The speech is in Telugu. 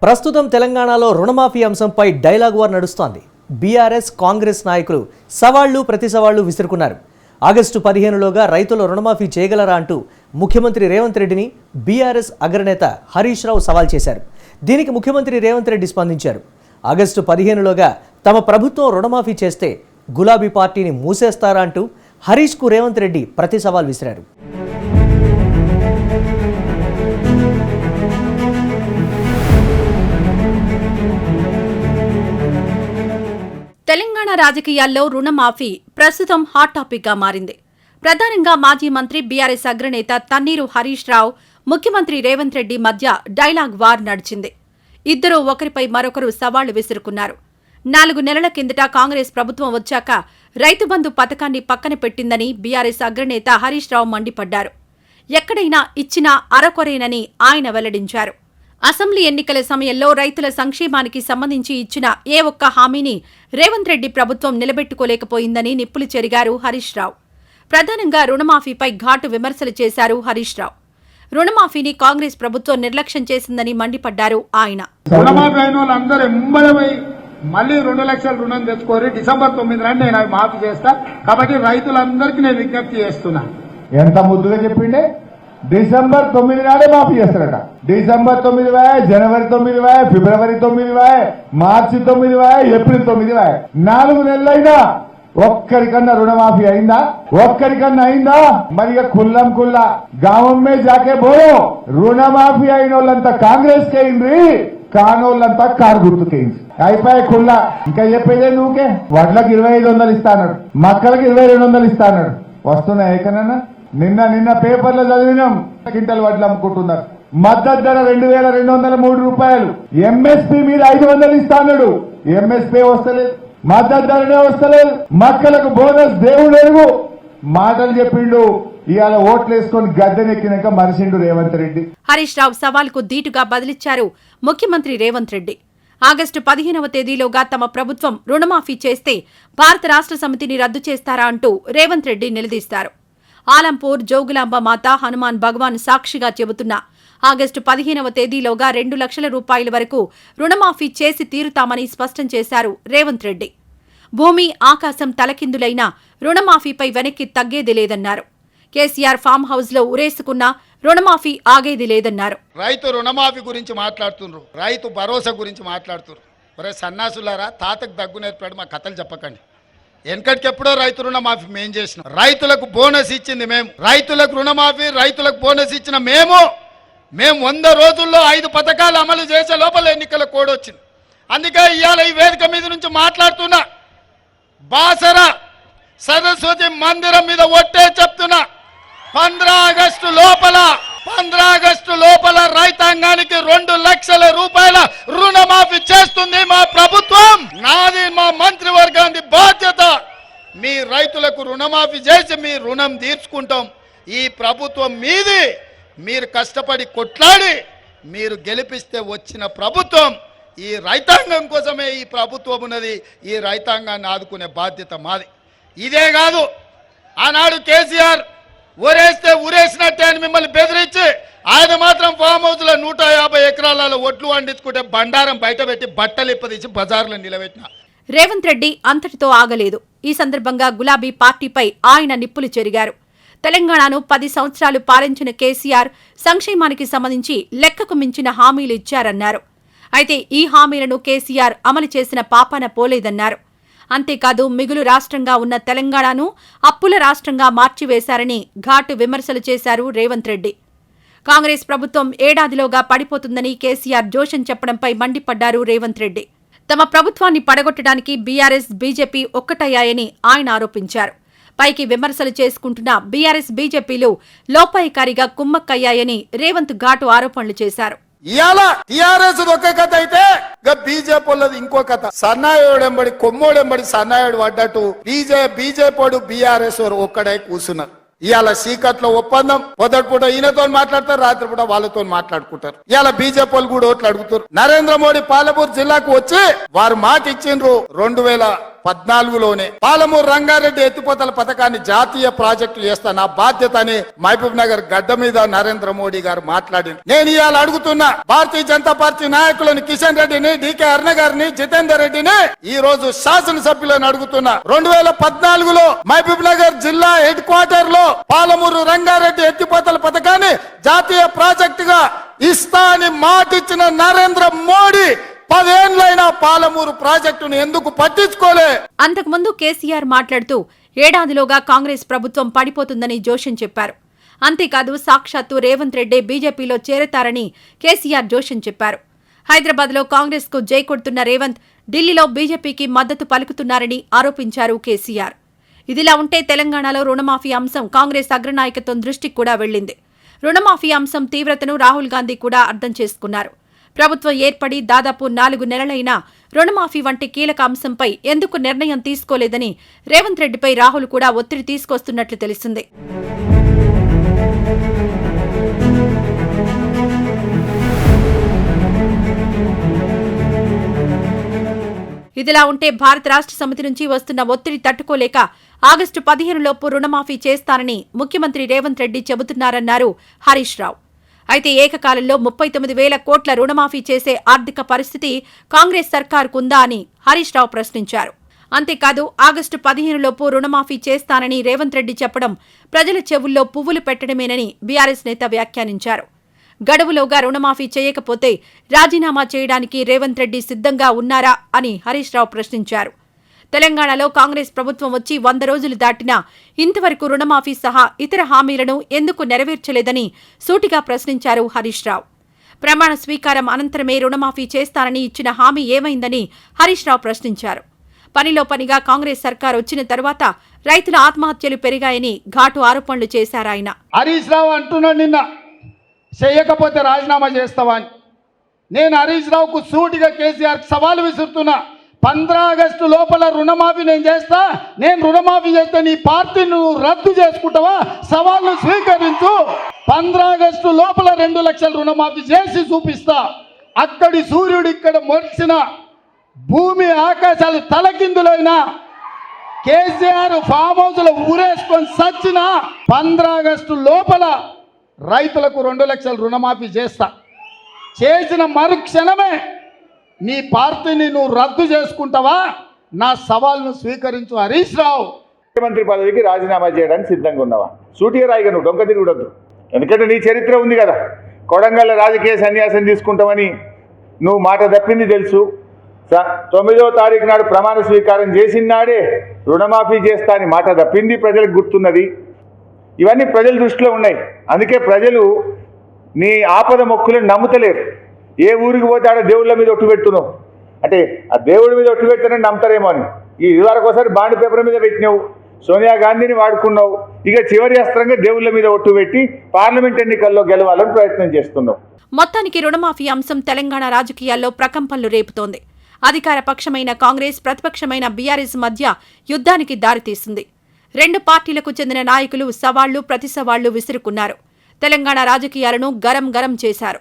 ప్రస్తుతం తెలంగాణలో రుణమాఫీ అంశంపై డైలాగ్ వార్ నడుస్తోంది. బీఆర్ఎస్ కాంగ్రెస్ నాయకులు సవాళ్లు ప్రతి సవాళ్లు విసురుకున్నారు. ఆగస్టు 15లోగా రైతుల రుణమాఫీ చేయగలరా అంటూ ముఖ్యమంత్రి రేవంత్ రెడ్డిని బీఆర్ఎస్ అగ్రనేత హరీష్ రావు సవాల్ చేశారు. దీనికి ముఖ్యమంత్రి రేవంత్ రెడ్డి స్పందించారు. ఆగస్టు 15లోగా తమ ప్రభుత్వం రుణమాఫీ చేస్తే గులాబీ పార్టీని మూసేస్తారా అంటూ హరీష్కు రేవంత్ రెడ్డి ప్రతి సవాల్ విసిరారు. తెలంగాణ రాజకీయాల్లో రుణమాఫీ ప్రస్తుతం హాట్ టాపిక్ గా మారింది. ప్రధానంగా మాజీ మంత్రి బీఆర్ఎస్ అగ్రనేత తన్నీరు హరీష్ రావు, ముఖ్యమంత్రి రేవంత్ రెడ్డి మధ్య డైలాగ్ వార్ నడిచింది. ఇద్దరూ ఒకరిపై మరొకరు సవాళ్లు విసురుకున్నారు. 4 నెలల కిందట కాంగ్రెస్ ప్రభుత్వం వచ్చాక రైతు బంధు పథకాన్ని పక్కన పెట్టిందని బీఆర్ఎస్ అగ్రనేత హరీష్ రావు మండిపడ్డారు. ఎక్కడైనా ఇచ్చినా అరకొరేనని ఆయన వెల్లడించారు. అసెంబ్లీ ఎన్నికల సమయంలో రైతుల సంక్షేమానికి సంబంధించి ఇచ్చిన ఏ ఒక్క హామీని రేవంత్ రెడ్డి ప్రభుత్వం నిలబెట్టుకోలేకపోయిందని నిప్పులు చెరిగారు హరీష్ రావు. ప్రధానంగా రుణమాఫీపై ఘాటు విమర్శలు చేశారు హరీష్ రావు. రుణమాఫీని కాంగ్రెస్ ప్రభుత్వం నిర్లక్ష్యం చేసిందని మండిపడ్డారు ఆయన. మళ్ళీ 2 లక్షల రుణం తెచ్చుకోరి డిసెంబర్ 9 నాడు నేను అవి మాఫీ చేస్తా. కాబట్టి రైతులందరికీ నేను విజ్ఞప్తి చేస్తున్నా. ఎంత ముద్దుగా చెప్పిండే, డిసెంబర్ 9 నాడే మాఫీ చేస్తారట. డిసెంబర్ 9, జనవరి 9, ఫిబ్రవరి 9, మార్చి 9, ఏప్రిల్ 9, 4 నెలలైనా ఒక్కరికన్నా రుణమాఫీ అయిందా? ఒక్కరికన్నా అయిందా? మరి కుల్లం కుల్లా గావమ్మే జాకే బోలో రుణమాఫీ అయిన వాళ్ళంతా కాంగ్రెస్ కే అయింది, కానోళ్ళంతా కారు గుర్తుకేయింది. అయిపోయి కుల్లా. ఇంకా చెప్పేదే నువ్వుకే. వడ్లకు 2500 ఇస్తాడు, మక్కలకి 2200 ఇస్తాడు. వస్తున్నాయి ఏకనన్నా? నిన్న పేపర్లో చదివినాం, క్వింటల్ వడ్లు అమ్ముకుంటున్నారు. మద్దతు ధర 2203 రూపాయలు. ఎంఎస్పీ మీద 500 ఇస్తాడు. ఎంఎస్పీ వస్తలేదు, మద్దతు ధరనే వస్తలేదు. మక్కలకు బోనస్ దేవుడు ఎరుగు మాటలు చెప్పిండు. ఇవాళ ఓట్లు వేసుకొని గద్దెనెక్కినాక మనిషిండు రేవంత్ రెడ్డి. హరీష్ రావు సవాల్కు ధీటుగా బదిలిచ్చారు ముఖ్యమంత్రి రేవంత్ రెడ్డి. ఆగస్టు 15వ తేదీలోగా తమ ప్రభుత్వం రుణమాఫీ చేస్తే భారత రాష్ట్ర సమితిని రద్దు చేస్తారా అంటూ రేవంత్ రెడ్డి నిలదీస్తారు. ఆలంపూర్, జోగులాంబ మాత, హనుమాన్ భగవాన్ సాక్షిగా చెబుతున్న ఆగస్టు 15వ తేదీలోగా 2 లక్షల రూపాయల వరకు రుణమాఫీ చేసి తీరుతామని స్పష్టం చేశారు రేవంత్ రెడ్డి. భూమి ఆకాశం తలకిందులైనా రుణమాఫీపై వెనక్కి తగ్గేది లేదన్నారు. కేసీఆర్ ఫామ్ హౌస్ లో ఉరేసుకున్న రుణమాఫీ ఆగేది లేదన్నారు. రైతు రుణమాఫీ గురించి మాట్లాడుతున్నారు, రైతు భరోసా గురించి మాట్లాడుతున్నారు. ఒరే సన్నాసులారా, తాతకు దగ్గు నేర్పాడు మా కథలు చెప్పకండి. వెనకటికెప్పుడో రైతు రుణమాఫీ మేం చేసినాం. రైతులకు బోనస్ ఇచ్చింది మేము. రైతులకు రుణమాఫీ, రైతులకు బోనస్ ఇచ్చిన మేము 100 రోజుల్లో 5 పథకాలు అమలు చేసే లోపల ఎన్నికల కోడ్ వచ్చింది. అందుకే ఇవాళ ఈ వేదిక మీద నుంచి మాట్లాడుతున్నా. బాసర సరస్వతి మందిరం మీద ఒట్టే చెప్తున్నా, 15 ఆగస్టు లోపల రైతాంగానికి 2 లక్షల రూపాయల రుణమాఫీ చేస్తుంది మా ప్రభుత్వం. నాది మా మంత్రివర్గానికి బాధ్యత. మీ రైతులకు రుణమాఫీ చేసి మీ రుణం తీర్చుకుంటాం. ఈ ప్రభుత్వం మీది. మీరు కష్టపడి కొట్లాడి మీరు గెలిపిస్తే వచ్చిన ప్రభుత్వం. ఈ రైతాంగం కోసమే ఈ ప్రభుత్వం ఉన్నది. ఈ రైతాంగాన్ని ఆదుకునే బాధ్యత మాది. ఇదే కాదు, ఆనాడు కేసీఆర్ ఊరేస్తే ఊరేసినట్టే అని మిమ్మల్ని బెదిరించి ఆయన మాత్రం ఫామ్ హౌస్ లో 150 ఎకరాలలో ఒడ్లు వండించుకుంటే బండారం బయట పెట్టి బట్టలు ఇప్పదీసి బజార్లో నిలబెట్టిన రేవంత్ రెడ్డి అంతటితో ఆగలేదు. ఈ సందర్భంగా గులాబీ పార్టీపై ఆయన నిప్పులు చెరిగారు. తెలంగాణను 10 సంవత్సరాలు పాలించిన కేసీఆర్ సంక్షేమానికి సంబంధించి లెక్కకు మించిన హామీలు ఇచ్చారన్నారు. అయితే ఈ హామీలను కేసీఆర్ అమలు చేసిన పాపాన పోలేదన్నారు. అంతేకాదు, మిగులు రాష్ట్రంగా ఉన్న తెలంగాణను అప్పుల రాష్ట్రంగా మార్చివేశారని ఘాటు విమర్శలు చేశారు రేవంత్ రెడ్డి. కాంగ్రెస్ ప్రభుత్వం ఏడాదిలోగా పడిపోతుందని కేసీఆర్ జోషన్ చెప్పడంపై మండిపడ్డారు రేవంత్ రెడ్డి. తమ ప్రభుత్వాన్ని పడగొట్టడానికి బీఆర్ఎస్, బీజేపీ ఒక్కటయ్యాయని ఆయన ఆరోపించారు. పైకి విమర్శలు చేసుకుంటున్న బీఆర్ఎస్, బీజేపీలు లోపాయికారిగా కుమ్మక్కయ్యాయని రేవంత్ ఘాటు ఆరోపణలు చేశారు. ఇవాళ టీఆర్ఎస్ ఒక కథ అయితే బీజేపీ వాళ్ళది ఇంకో కథ. సన్నాయోడెంబడి కొమ్మోడెంబడి సన్నాయోడు పడ్డట్టు బీజేపీ బీఆర్ఎస్ ఒక్కడై కూర్చున్నారు. ఇవాళ సీకట్లో ఒప్పందం. పొద్దుపూట ఈయనతో మాట్లాడతారు, రాత్రిపూట వాళ్ళతో మాట్లాడుకుంటారు. ఇవాళ బీజేపీ వాళ్ళు కూడా ఓట్లు అడుగుతారు. నరేంద్ర మోడీ పాలమూరు జిల్లాకు వచ్చి వారు మాట ఇచ్చిండ్రు. 2014లోనే పాలమూరు రంగారెడ్డి ఎత్తిపోతల పథకాన్ని జాతీయ ప్రాజెక్టు చేస్తా, నా బాధ్యత అని మహబూబ్ నగర్ గడ్డ మీద నరేంద్ర మోడీ గారు మాట్లాడింది. నేను ఇవాళ అడుగుతున్నా భారతీయ జనతా పార్టీ నాయకులను కిషన్ రెడ్డిని, డికే అరుణ గారిని, జితేందర్ రెడ్డిని, ఈ రోజు శాసనసభ్యులను అడుగుతున్నా, 2014లో మహబూబ్ నగర్ జిల్లా హెడ్ క్వార్టర్ లో పాలమూరు రంగారెడ్డి ఎత్తిపోతల పథకాన్ని జాతీయ ప్రాజెక్టుగా ఇస్తా అని మాటిచ్చిన నరేంద్ర మోడీ 10 ఏళ్లైనా పాలమూరు ప్రాజెక్టును ఎందుకు పట్టించుకోలే? అంతకుముందు కేసీఆర్ మాట్లాడుతూ ఏడాదిలోగా కాంగ్రెస్ ప్రభుత్వం పడిపోతుందని జోషన్ చెప్పారు. అంతేకాదు సాక్షాత్తు రేవంత్ రెడ్డి బీజేపీలో చేరతారని కేసీఆర్ జోషన్ చెప్పారు. హైదరాబాద్లో కాంగ్రెస్ కు జై కొడుతున్న రేవంత్ ఢిల్లీలో బీజేపీకి మద్దతు పలుకుతున్నారని ఆరోపించారు కేసీఆర్. ఇదిలా ఉంటే తెలంగాణలో రుణమాఫీ అంశం కాంగ్రెస్ అగ్రనాయకత్వం దృష్టికి కూడా వెళ్లింది. రుణమాఫీ అంశం తీవ్రతను రాహుల్ గాంధీ కూడా అర్థం చేసుకున్నారు. ప్రభుత్వం ఏర్పడి దాదాపు 4 నెలలైనా రుణమాఫీ వంటి కీలక అంశంపై ఎందుకు నిర్ణయం తీసుకోలేదని రేవంత్ రెడ్డిపై రాహుల్ కూడా ఒత్తిడి తీసుకొస్తున్నట్లు తెలిసింది. ఇదిలా ఉంటే భారత రాష్ట్ర సమితి నుంచి వస్తున్న ఒత్తిడి తట్టుకోలేక ఆగస్టు 15 లోపు రుణమాఫీ చేస్తానని ముఖ్యమంత్రి రేవంత్ రెడ్డి చెబుతున్నారన్నారు హరీష్ రావు. అయితే ఏకకాలంలో 39,000 కోట్ల రుణమాఫీ చేసే ఆర్థిక పరిస్థితి కాంగ్రెస్ సర్కారుకుందా అని హరీష్ రావు ప్రశ్నించారు. అంతేకాదు ఆగస్టు 15 లోపు రుణమాఫీ చేస్తానని రేవంత్ రెడ్డి చెప్పడం ప్రజల చెవుల్లో పువ్వులు పెట్టడమేనని బీఆర్ఎస్ నేత వ్యాఖ్యానించారు. గడువులోగా రుణమాఫీ చేయకపోతే రాజీనామా చేయడానికి రేవంత్ రెడ్డి సిద్ధంగా ఉన్నారా అని హరీష్ రావు ప్రశ్నించారు. తెలంగాణలో కాంగ్రెస్ ప్రభుత్వం వచ్చి 100 రోజులు దాటినా ఇంతవరకు రుణమాఫీ సహా ఇతర హామీలను ఎందుకు నెరవేర్చలేదని సూటిగా ప్రశ్నించారు హరీష్ రావు. ప్రమాణ స్వీకారం అనంతరమే రుణమాఫీ చేస్తానని ఇచ్చిన హామీ ఏమైందని హరీష్ రావు ప్రశ్నించారు. పనిలో పనిగా కాంగ్రెస్ సర్కార్ వచ్చిన తర్వాత రైతుల ఆత్మహత్యలు పెరిగాయని ఘాటు ఆరోపణలు చేశారాయన. హరీష్ రావు అంటున్నాడు నిన్న చేయకపోతే రాజీనామా చేస్తావా అని. నేను హరీష్ రావుకు సూటిగా కేసీఆర్ సవాలు విసురుతున్నా. 15 ఆగస్టు లోపల రుణమాఫీ నేను చేస్తా, నేను రుణమాఫీ చేస్తే నీ పార్టీని నువ్వు రద్దు చేసుకుంటావా? సవాళ్ళు స్వీకరించు. 15 ఆగస్టు లోపల 2 లక్షల రుణమాఫీ చేసి చూపిస్తా. అక్కడి సూర్యుడు ఇక్కడ మొలిసిన, భూమి ఆకాశాలు తలకిందులైనా, కేసీఆర్ ఫామ్ హౌస్లో ఊరేసుకొని సచ్చినా 15 ఆగస్టు లోపల రైతులకు 2 లక్షల రుణమాఫీ చేస్తా. చేసిన మరుక్షణమే నీ పార్టీని నువ్వు రద్దు చేసుకుంటావా? నా సవాల్ను స్వీకరించు హరీష్ రావు. ముఖ్యమంత్రి పదవికి రాజీనామా చేయడానికి సిద్ధంగా ఉన్నావా? సూటిగా రాయిగా నువ్వు డొంక తిరుగుడద్దు. ఎందుకంటే నీ చరిత్ర ఉంది కదా, కొడంగల్ రాజకీయ సన్యాసం తీసుకుంటామని నువ్వు మాట తప్పింది తెలుసు. 9వ తారీఖు నాడు ప్రమాణ స్వీకారం చేసిన నాడే రుణమాఫీ చేస్తా అని మాట తప్పింది ప్రజలకు గుర్తున్నది. ఇవన్నీ ప్రజల దృష్టిలో ఉన్నాయి. అందుకే ప్రజలు నీ ఆపద మొక్కులను నమ్ముతలేరు. ఏ ఊరికి పోతే ఆడ దేవుళ్ళ మీద ఒట్టు పెడుతున్నావు అంటే ఆ దేవుడి మీద ఒట్టు పెట్టానని నమ్ముతారేమో అని. ఈ ఇదివరకు ఒకసారి బాండ్ పేపర్ మీద పెట్టినావు, సోనియా గాంధీని వాడుకున్నావు. ఇక చివరి అస్త్రంగా దేవుళ్ళ మీద ఒట్టు పెట్టి పార్లమెంట్ ఎన్నికల్లో గెలవాలని ప్రయత్నం చేస్తున్నావు. మొత్తానికి రుణమాఫీ అంశం తెలంగాణ రాజకీయాల్లో ప్రకంపనలు రేపుతోంది. అధికార పక్షమైన కాంగ్రెస్, ప్రతిపక్షమైన బీఆర్ఎస్ మధ్య యుద్ధానికి దారితీసింది. 2 పార్టీలకు చెందిన నాయకులు సవాళ్లు ప్రతి సవాళ్లు విసురుకున్నారు. తెలంగాణ రాజకీయాలను గరం చేశారు.